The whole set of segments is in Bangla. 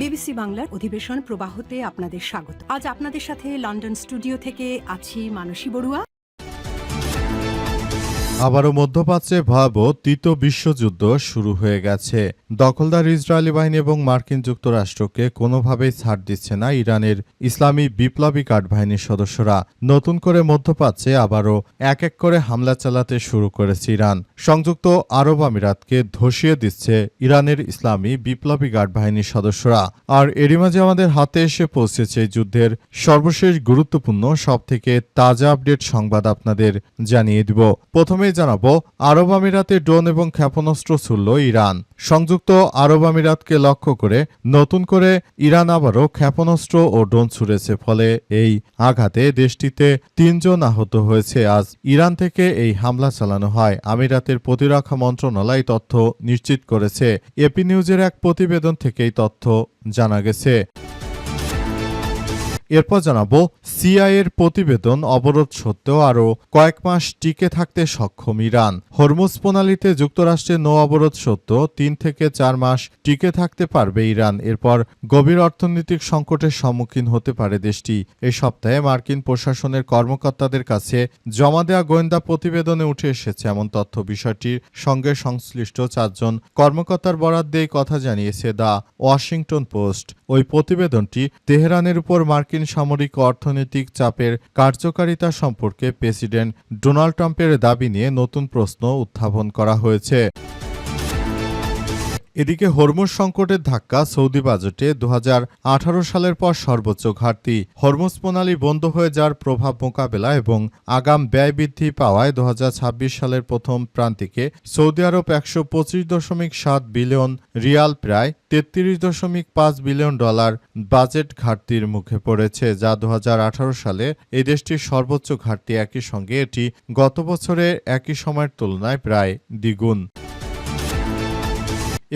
বিবিসি বাংলার অধিবেশন প্রবাহতে আপনাদের স্বাগত। আজ আপনাদের সাথে লন্ডন স্টুডিও থেকে আছি মানসী বড়ুয়া। আবারও মধ্যপ্রাচ্যে ভয়াবহ তৃতীয় বিশ্বযুদ্ধ শুরু হয়ে গেছে। দখলদার ইসরায়েলি বাহিনী এবং মার্কিন যুক্তরাষ্ট্রকে কোনোভাবেই ছাড় দিচ্ছে না ইরানের ইসলামী বিপ্লবী গার্ড বাহিনীর সদস্যরা। নতুন করে মধ্যপ্রাচ্যে আবারও এক এক করে হামলা চালাতে শুরু করেছে ইরান। সংযুক্ত আরব আমিরাতকে ধসিয়ে দিচ্ছে ইরানের ইসলামী বিপ্লবী গার্ড বাহিনীর সদস্যরা। আর এরই মাঝে আমাদের হাতে এসে পৌঁছেছে যুদ্ধের সর্বশেষ গুরুত্বপূর্ণ সবথেকে তাজা আপডেট সংবাদ আপনাদের জানিয়ে দিব। প্রথমে জানাবো, আরব আমিরাতে ড্রোন এবং ক্ষেপণাস্ত্র ছুড়ল ইরান। সংযুক্ত আরব আমিরাতকে লক্ষ্য করে নতুন করে ইরান আবারও ক্ষেপণাস্ত্র ও ড্রোন ছুড়েছে। ফলে এই আঘাতে দেশটিতে ৩ জন আহত হয়েছে। আজ ইরান থেকে এই হামলা চালানো হয়। আমিরাতের প্রতিরক্ষা মন্ত্রণালয় তথ্য নিশ্চিত করেছে। এপি নিউজের এক প্রতিবেদন থেকে এই তথ্য জানা গেছে। এরপর জানাবো, সিআইএর প্রতিবেদন অবরোধ সত্ত্বেও আরও কয়েক মাস টিকে থাকতে সক্ষম ইরান। হরমুজ প্রণালীতে যুক্তরাষ্ট্রের নৌ অবরোধ সত্ত্বেও ৩ থেকে ৪ মাস টিকে থাকতে পারবে ইরান। এরপর গভীর অর্থনৈতিক সংকটের সম্মুখীন হতে পারে দেশটি। এই সপ্তাহে মার্কিন প্রশাসনের কর্মকর্তাদের কাছে জমা দেওয়া গোয়েন্দা প্রতিবেদনে উঠে এসেছে এমন তথ্য। বিষয়টির সঙ্গে সংশ্লিষ্ট ৪ জন কর্মকর্তার বরাত দিয়ে কথা জানিয়েছে দ্য ওয়াশিংটন পোস্ট। ওই প্রতিবেদনটি তেহরানের উপর মার্কিন সামরিক ও অর্থনৈতিক চাপের কার্যকারিতা সম্পর্কে প্রেসিডেন্ট ডোনাল্ড ট্রাম্পের দাবি নিয়ে নতুন প্রশ্ন উত্থাপন করা হয়েছে। এদিকে হরমুজ সংকটের ধাক্কা সৌদি বাজেটে ২০১৮ সালের পর সর্বোচ্চ ঘাটতি। হরমুজ প্রণালী বন্ধ হয়ে যাওয়ার প্রভাব মোকাবেলা এবং আগাম ব্যয় বৃদ্ধি পাওয়ায় ২০২৬ সালের প্রথম প্রান্তিকে সৌদি আরব ১২৫.৭ বিলিয়ন রিয়াল প্রায় ৩৩.৫ বিলিয়ন ডলার বাজেট ঘাটতির মুখে পড়েছে, যা ২০১৮ সালে এই দেশটির সর্বোচ্চ ঘাটতি। একই সঙ্গে এটি গত বছরের একই সময়ের তুলনায় প্রায় দ্বিগুণ।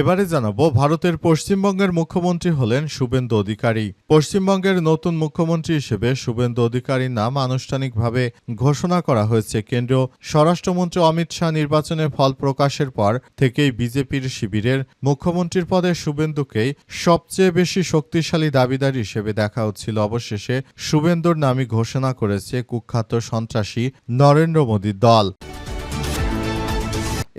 এবারে জানাবো, ভারতের পশ্চিমবঙ্গের মুখ্যমন্ত্রী হলেন শুভেন্দু অধিকারী। পশ্চিমবঙ্গের নতুন মুখ্যমন্ত্রী হিসেবে শুভেন্দু অধিকারীর নাম আনুষ্ঠানিকভাবে ঘোষণা করা হয়েছে। কেন্দ্রীয় স্বরাষ্ট্রমন্ত্রী অমিত শাহ নির্বাচনের ফল প্রকাশের পর থেকেই বিজেপির শিবিরের মুখ্যমন্ত্রীর পদে শুভেন্দুকেই সবচেয়ে বেশি শক্তিশালী দাবিদার হিসেবে দেখা হচ্ছিল। অবশেষে শুভেন্দুর নামই ঘোষণা করেছে কুখ্যাত সন্ত্রাসী নরেন্দ্র মোদীর দল।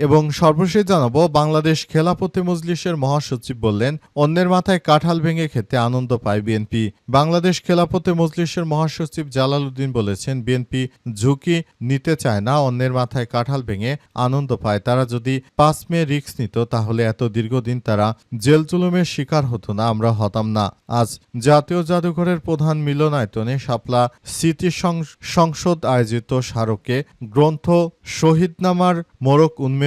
এবং সর্বশেষ জানাবো, বাংলাদেশ খেলাফতে মজলিসের মহাসচিব বললেন, অন্যের মাথায় কাঁঠাল ভেঙে খেতে আনন্দ পায় বিএনপি। বাংলাদেশ খেলাফতে মজলিসের মহাসচিব জালাল উদ্দিন বলেছেন, বিএনপি ঝুঁকি নিতে চায় না, অন্যের মাথায় কাঁঠাল ভেঙে আনন্দ পায়। তারা যদি ৫ মে রিস্ক নিত তাহলে এত দীর্ঘদিন তারা জেল জুলুমের শিকার হতো না, আমরা হতাম না। আজ জাতীয় জাদুঘরের প্রধান মিলনায়তনে শাপলা স্মৃতি সংসদ আয়োজিত স্মারকে গ্রন্থ শহীদনামার মোড়ক উন্মোচন,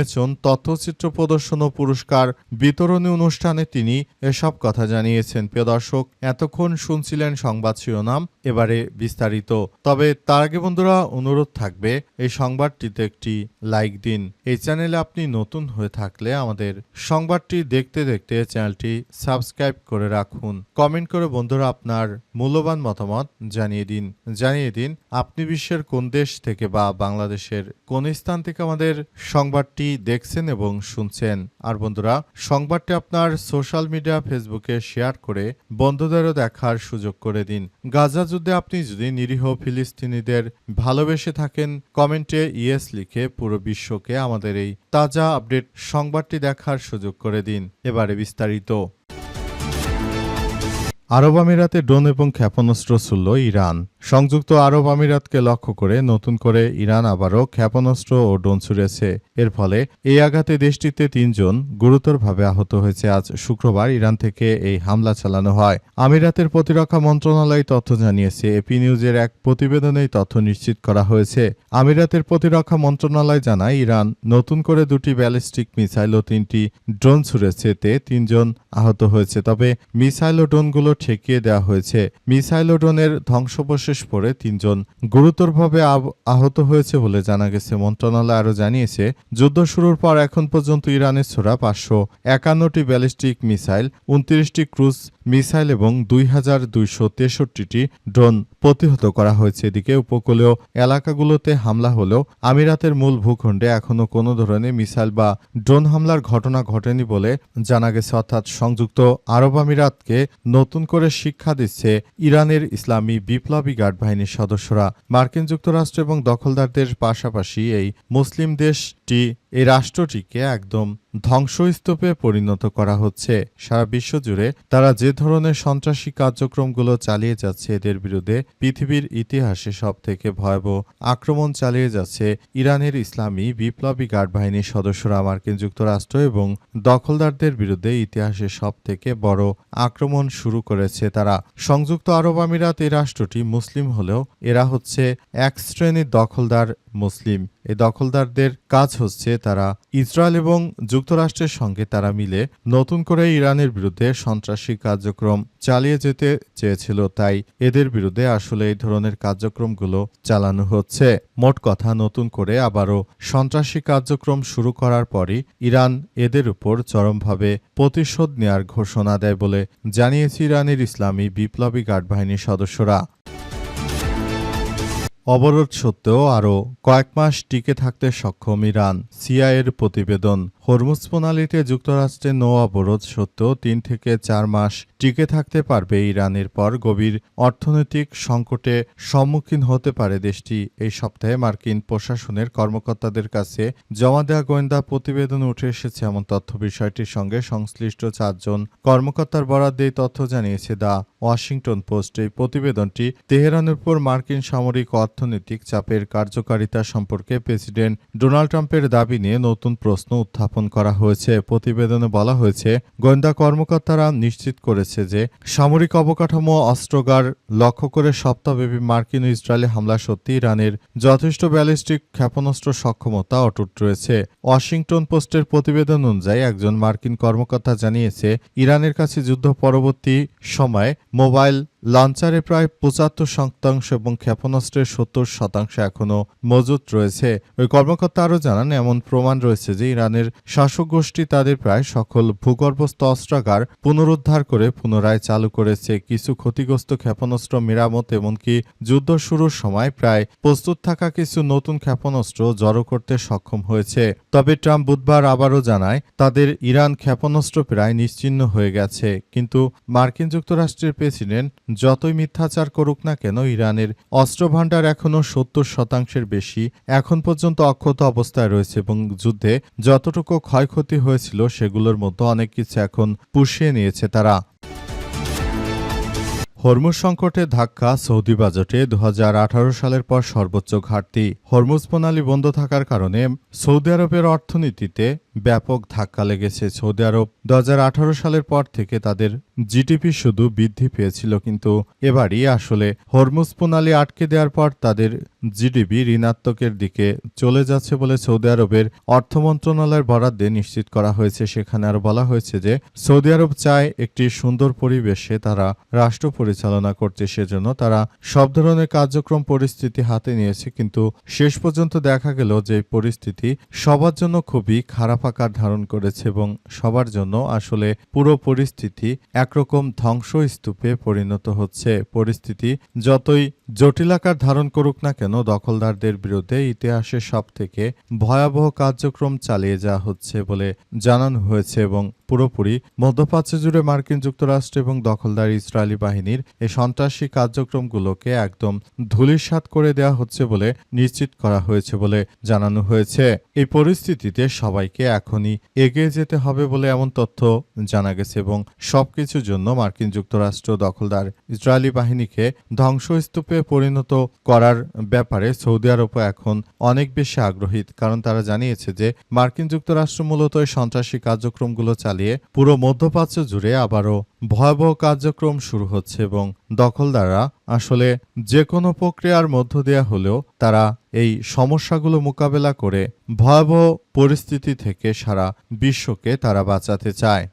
তথ্যচিত্র প্রদর্শন ও পুরস্কার বিতরণী অনুষ্ঠানে তিনি এসব কথা জানিয়েছেন। প্রিয় দর্শক, এতক্ষণ শুনছিলেন সংবাদ শিরোনাম, এবারে বিস্তারিত। তবে তার আগে বন্ধুরা, অনুরোধ থাকবে এই সংবাদটিতে একটি লাইক দিন। এই চ্যানেলে আপনি নতুন হয়ে থাকলে আমাদের সংবাদটি দেখতে দেখতে চ্যানেলটি সাবস্ক্রাইব করে রাখুন। কমেন্ট করে বন্ধুরা আপনার মূল্যবান মতামত জানিয়ে দিন আপনি বিশ্বের কোন দেশ থেকে বা বাংলাদেশের কোন স্থান থেকে আমাদের সংবাদটি দেখছেন এবং শুনছেন। আর বন্ধুরা, সংবাদটি আপনার সোশ্যাল মিডিয়া ফেসবুকে শেয়ার করে বন্ধুদেরও দেখার সুযোগ করে দিন। গাজা যুদ্ধে আপনি যদি নিরীহ ফিলিস্তিনিদের ভালোবেসে থাকেন, কমেন্টে ইয়েস লিখে পুরো বিশ্বকে আমাদের এই তাজা আপডেট সংবাদটি দেখার সুযোগ করে দিন। এবারে বিস্তারিত। আরব আমিরাতে ড্রোন এবং ক্ষেপণাস্ত্র ছুড়ল ইরান। সংযুক্ত আরব আমিরাতকে লক্ষ্য করে নতুন করে ইরান আবারও ক্ষেপণাস্ত্র ও ড্রোন ছুড়েছে। এর ফলে এই আঘাতে দেশটিতে ৩ জন গুরুতরভাবে আহত হয়েছে। আজ শুক্রবার ইরান থেকে এই হামলা চালানো হয়। আমিরাতের প্রতিরক্ষা মন্ত্রণালয় তথ্য জানিয়েছে। এপি নিউজের এক প্রতিবেদনে তথ্য নিশ্চিত করা হয়েছে। আমিরাতের প্রতিরক্ষা মন্ত্রণালয় জানায়, ইরান নতুন করে 2টি ব্যালিস্টিক মিসাইল ও 3টি ড্রোন ছুড়েছে। এতে 3 জন আহত হয়েছে। তবে মিসাইল ও ড্রোনগুলো ঠেকিয়ে দেওয়া হয়েছে। মিসাইল ও ড্রোনের ধ্বংসবশেষ পড়ে 3 জন গুরুতরভাবে আহত হয়েছে বলে জানা গেছে। মন্ত্রণালয় আরও জানিয়েছে, যুদ্ধ শুরুর পর এখন পর্যন্ত ইরানের ছোড়া 551টি ব্যালিস্টিক মিসাইল, 29টি ক্রুজ মিসাইল এবং 2263টি ড্রোন প্রতিহত করা হয়েছে। এদিকে উপকূলীয় এলাকাগুলোতে হামলা হলেও আমিরাতের মূল ভূখণ্ডে এখনও কোনো ধরনের মিসাইল বা ড্রোন হামলার ঘটনা ঘটেনি বলে জানা গেছে। অর্থাৎ সংযুক্ত আরব আমিরাতকে নতুন করে শিক্ষা দিচ্ছে ইরানের ইসলামী বিপ্লবী গার্ড বাহিনীর সদস্যরা। মার্কিন যুক্তরাষ্ট্র এবং দখলদারদের পাশাপাশি এই মুসলিম দেশটি এই রাষ্ট্রটিকে একদম ধ্বংসস্তূপে পরিণত করা হচ্ছে। সারা বিশ্ব জুড়ে তারা যে ধরনের সন্ত্রাসী কার্যক্রমগুলো চালিয়ে যাচ্ছে, এদের বিরুদ্ধে পৃথিবীর ইতিহাসে সবথেকে ভয়াবহ আক্রমণ চালিয়ে যাচ্ছে ইরানের ইসলামী বিপ্লবী গার্ড বাহিনীর সদস্যরা। মার্কিন যুক্তরাষ্ট্র এবং দখলদারদের বিরুদ্ধে ইতিহাসে সবথেকে বড় আক্রমণ শুরু করেছে তারা। সংযুক্ত আরব আমিরাত এই রাষ্ট্রটি মুসলিম হলেও এরা হচ্ছে এক শ্রেণীর দখলদার মুসলিম। এই দখলদারদের কাজ হচ্ছে তারা ইসরায়েল এবং যুক্তরাষ্ট্রের সঙ্গে তারা মিলে নতুন করে ইরানের বিরুদ্ধে সন্ত্রাসী কার্যক্রম চালিয়ে যেতে চেয়েছিল, তাই এদের বিরুদ্ধে আসলে এই ধরনের কার্যক্রমগুলো চালানো হচ্ছে। মোট কথা, নতুন করে আবারও সন্ত্রাসী কার্যক্রম শুরু করার পরই ইরান এদের উপর চরমভাবে প্রতিশোধ নেয়ার ঘোষণা দেয় বলে জানিয়েছে ইরানের ইসলামী বিপ্লবী গার্ড বাহিনীর সদস্যরা। অবরোধ সত্ত্বেও আরও কয়েক মাস টিকে থাকতে সক্ষম ইরান, সিআইএর প্রতিবেদন। হরমুজ প্রণালীতে যুক্তরাষ্ট্রের নৌ অবরোধ সত্ত্বেও 3 থেকে 4 মাস টিকে থাকতে পারবে ইরানের পর গভীর অর্থনৈতিক সংকটে সম্মুখীন হতে পারে দেশটি। এই সপ্তাহে মার্কিন প্রশাসনের কর্মকর্তাদের কাছে জমা দেওয়া গোয়েন্দা প্রতিবেদনে উঠে এসেছে এমন তথ্য। বিষয়টির সঙ্গে সংশ্লিষ্ট 4 জন কর্মকর্তার বরাদ্দে এই তথ্য জানিয়েছে দ্য ওয়াশিংটন পোস্ট। এই প্রতিবেদনটি তেহরানের উপর মার্কিন সামরিক অর্থনৈতিক চাপের কার্যকারিতা সম্পর্কে প্রেসিডেন্ট ডোনাল্ড ট্রাম্পের দাবি নিয়ে নতুন প্রশ্ন উত্থাপন করা হয়েছে। প্রতিবেদনে বলা হয়েছে, গোয়েন্দা কর্মকর্তারা নিশ্চিত করেছে যে সামরিক অবকাঠামো অস্ত্রাগার লক্ষ্য করে সপ্তাহব্যাপী মার্কিন ও ইসরায়েলি হামলা সত্যি ইরানের যথেষ্ট ব্যালিস্টিক ক্ষেপণাস্ত্র সক্ষমতা অটুট রয়েছে। ওয়াশিংটন পোস্টের প্রতিবেদন অনুযায়ী একজন মার্কিন কর্মকর্তা জানিয়েছে, ইরানের কাছে যুদ্ধ পরবর্তী সময়ে মোবাইল লঞ্চারে প্রায় 75% এবং ক্ষেপণাস্ত্রের 70% এখনও মজুত রয়েছে। ওই কর্মকর্তা আরও জানান, এমন প্রমাণ রয়েছে যে ইরানের শাসক গোষ্ঠী তাদের প্রায় সকল ভূগর্ভস্থ অস্ত্রাগার পুনরুদ্ধার করে পুনরায় চালু করেছে। কিছু ক্ষতিগ্রস্ত ক্ষেপণাস্ত্র মেরামত এমনকি যুদ্ধ শুরুর সময় প্রায় প্রস্তুত থাকা কিছু নতুন ক্ষেপণাস্ত্র জড়ো করতে সক্ষম হয়েছে। তবে ট্রাম্প বুধবার আবারও জানায়, তাদের ইরান ক্ষেপণাস্ত্র প্রায় নিশ্চিহ্ন হয়ে গেছে। কিন্তু মার্কিন যুক্তরাষ্ট্রের প্রেসিডেন্ট যতই মিথ্যাচার করুক না কেন, ইরানের অস্ত্রভাণ্ডার এখনও 70% বেশি এখন পর্যন্ত অক্ষত অবস্থায় রয়েছে এবং যুদ্ধে যতটুকু ক্ষয়ক্ষতি হয়েছিল সেগুলোর মধ্যে অনেক কিছু এখন পুষিয়ে নিয়েছে তারা। হরমুজ সংকটে ধাক্কা সৌদি বাজেটে 2018 সালের পর সর্বোচ্চ ঘাটতি। হরমুজ প্রণালী বন্ধ থাকার কারণে সৌদি আরবের অর্থনীতিতে ব্যাপক ধাক্কা লেগেছে। সৌদি আরব 2018 সালের পর থেকে তাদের জিডিপি শুধু বৃদ্ধি পেয়েছিল, কিন্তু এবারই আসলে হরমুজ প্রণালী আটকে দেওয়ার পর তাদের জিডিপি ঋণাত্মকের দিকে চলে যাচ্ছে বলে সৌদি আরবের অর্থ মন্ত্রণালয়ের বরাদ্দে নিশ্চিত করা হয়েছে। সেখানে আরও বলা হয়েছে যে সৌদি আরব চায় একটি সুন্দর পরিবেশে তারা রাষ্ট্র পরিচালনা করতে, সেজন্য তারা সব ধরনের কার্যক্রম পরিস্থিতি হাতে নিয়েছে। কিন্তু শেষ পর্যন্ত দেখা গেল যে পরিস্থিতি সবার জন্য খুবই খারাপ আকার ধারণ করেছে এবং সবার জন্য আসলে পুরো পরিস্থিতি একরকম ধ্বংসস্তূপে পরিণত হচ্ছে। পরিস্থিতি যতই জটিল আকার ধারণ করুক না কেন, দখলদারদের বিরুদ্ধে ইতিহাসের সবথেকে ভয়াবহ কার্যক্রম চালিয়ে যাওয়া হচ্ছে বলে জানানো হয়েছে এবং পুরোপুরি মধ্যপ্রাচ্য জুড়ে মার্কিন যুক্তরাষ্ট্র এবং দখলদার ইসরায়েলি বাহিনীর এই সন্ত্রাসী কার্যক্রমগুলোকে একদম ধূলিসাৎ করে দেওয়া হচ্ছে বলে নিশ্চিত করা হয়েছে বলে জানানো হয়েছে। এই পরিস্থিতিতে সবাইকে এখনই এগিয়ে যেতে হবে বলে এমন তথ্য জানা গেছে এবং সবকিছুর জন্য মার্কিন যুক্তরাষ্ট্র দখলদার ইসরায়েলি বাহিনীকে ধ্বংসস্তূপে পরিণত করার ব্যাপারে সৌদি আরবও এখন অনেক বেশি আগ্রহী, কারণ তারা জানিয়েছে যে মার্কিন যুক্তরাষ্ট্র মূলত এই সন্ত্রাসী কার্যক্রমগুলো চালিয়ে পুরো মধ্যপ্রাচ্য জুড়ে আবারও ভয়াবহ কার্যক্রম শুরু হচ্ছে এবং দখলদাররা আসলে যে কোনো প্রক্রিয়ার মধ্য দেয়া হলেও তারা এই সমস্যাগুলো মোকাবেলা করে ভয়াবহ পরিস্থিতি থেকে সারা বিশ্বকে তারা বাঁচাতে চায়।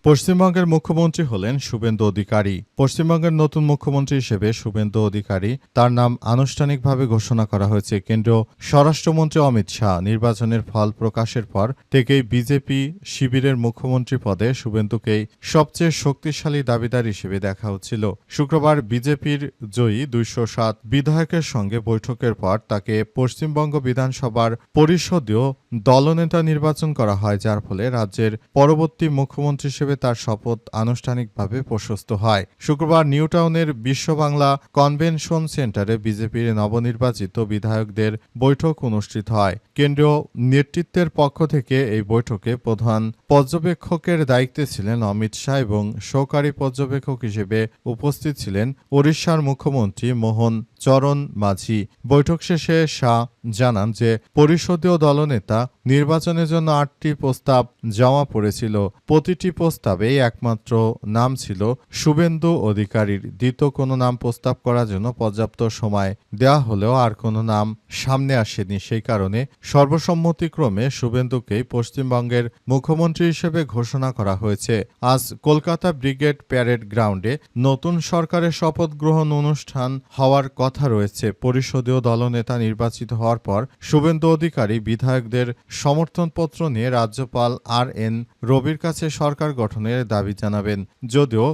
পশ্চিমবঙ্গের মুখ্যমন্ত্রী হলেন শুভেন্দু অধিকারী। পশ্চিমবঙ্গের নতুন মুখ্যমন্ত্রী হিসেবে শুভেন্দু অধিকারী তার নাম আনুষ্ঠানিকভাবে ঘোষণা করা হয়েছে। কেন্দ্রীয় স্বরাষ্ট্রমন্ত্রী অমিত শাহ নির্বাচনের ফল প্রকাশের পর থেকেই বিজেপি শিবিরের মুখ্যমন্ত্রী পদে শুভেন্দুকেই সবচেয়ে শক্তিশালী দাবিদার হিসেবে দেখা হচ্ছিল। শুক্রবার বিজেপির জয়ী 207 বিধায়কের সঙ্গে বৈঠকের পর তাকে পশ্চিমবঙ্গ বিধানসভার পরিষদীয় দলনেতা নির্বাচন করা হয়, যার ফলে রাজ্যের পরবর্তী মুখ্যমন্ত্রী হিসেবে তার শপথ আনুষ্ঠানিকভাবে প্রশস্ত হয়। শুক্রবার নিউ টাউনের বিশ্ব বাংলা কনভেনশন সেন্টারে বিজেপির নবনির্বাচিত বিধায়কদের বৈঠক অনুষ্ঠিত হয়। কেন্দ্রীয় নেতৃত্বের পক্ষ থেকে এই বৈঠকে প্রধান পর্যবেক্ষকের দায়িত্বে ছিলেন অমিত শাহ এবং সহকারী পর্যবেক্ষক হিসেবে উপস্থিত ছিলেন ওড়িশার মুখ্যমন্ত্রী মোহন চরণ মাঝি। বৈঠক শেষে শাহ জানান যে পরিষদীয় দলনেতা নির্বাচনের জন্য 8টি প্রস্তাব জমা পড়েছিল। প্রতিটি প্রস্তাবেই একমাত্র নাম ছিল শুভেন্দু অধিকারীর। দ্বিতীয় কোনো নাম প্রস্তাব করার জন্য পর্যাপ্ত সময় দেওয়া হলেও আর কোনো নাম সামনে আসেনি। সেই কারণে সর্বসম্মতিক্রমে শুভেন্দুকেই পশ্চিমবঙ্গের মুখ্যমন্ত্রী হিসেবে ঘোষণা করা হয়েছে। আজ কলকাতা ব্রিগেড প্যারেড গ্রাউন্ডে নতুন সরকারের শপথ গ্রহণ অনুষ্ঠান হওয়ার কথা রয়েছে। পরিষদীয় দলনেতা নির্বাচিত হওয়ার পর শুভেন্দু অধিকারী বিধায়কদের সমর্থনপত্র নিয়ে রাজ্যপাল আর.এন. রবির কাছে সরকার গঠনের দাবি জানাবেন। যদিও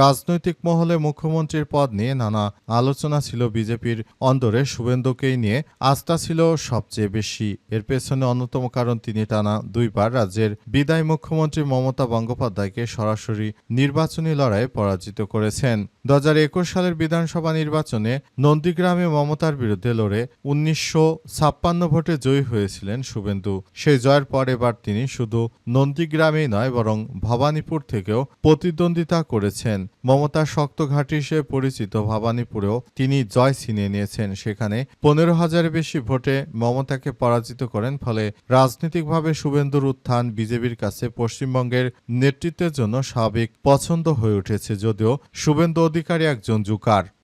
রাজনৈতিক মহলে মুখ্যমন্ত্রীর পদ নিয়ে নানা আলোচনা ছিল, বিজেপির অন্দরে শুভেন্দুকেই নিয়ে আস্থা ছিল সবচেয়ে বেশি। এর পেছনে অন্যতম কারণ তিনি টানা 2বার রাজ্যের বিদায়ী মুখ্যমন্ত্রী মমতা বন্দ্যোপাধ্যায়কে সরাসরি নির্বাচনী লড়াইয়ে পরাজিত করেছেন। 2021 সালের বিধানসভা নির্বাচনে নন্দীগ্রামে মমতার বিরুদ্ধে লড়ে 1956 ভোটে জয়ী হয়েছিলেন শুভেন্দু। সেই জয়ের পর এবার তিনি শুধু নন্দীগ্রামেই নয় বরং ভবানীপুর থেকেও প্রতিদ্বন্দ্বিতা করেছেন। মমতার শক্ত ঘাঁটি হিসেবে পরিচিত ভবানীপুরেও তিনি জয় ছিনিয়ে নিয়েছেন। সেখানে 15,000-এর বেশি ভোটে মমতাকে পরাজিত করেন। ফলে রাজনৈতিকভাবে শুভেন্দুর উত্থান বিজেপির কাছে পশ্চিমবঙ্গের নেতৃত্বের জন্য স্বাভাবিক পছন্দ হয়ে উঠেছে। যদিও শুভেন্দু অধিকারী একজন জোকার।